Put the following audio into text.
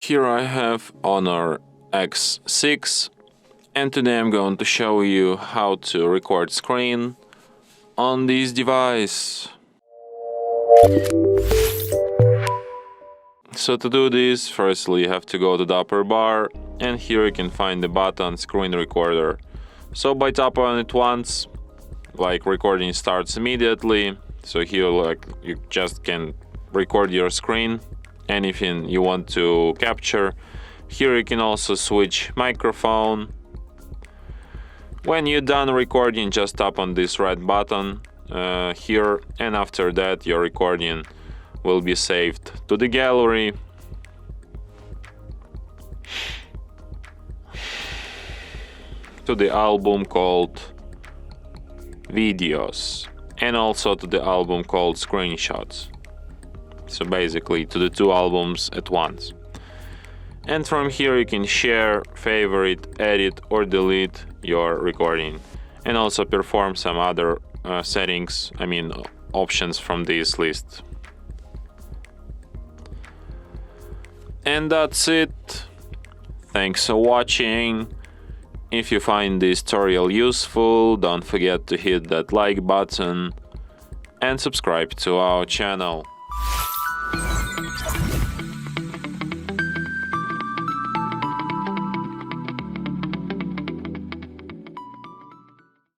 Here I have Honor X6, and today I'm going to show you how to record screen on this device. So to do this, firstly you have to go to the upper bar, and here you can find the button Screen Recorder. So by tapping on it once, recording starts immediately. So here you just can record your screen, anything you want to capture. Here you can also switch microphone. When you're done recording, just tap on this red button here, and after that your recording will be saved to the gallery. To the album called Videos, and also to the album called Screenshots. So basically to the two albums at once. And from here you can share, favorite, edit or delete your recording, and also perform some other settings, options from this list. And that's it. Thanks for watching. If you find this tutorial useful, don't forget to hit that like button and subscribe to our channel.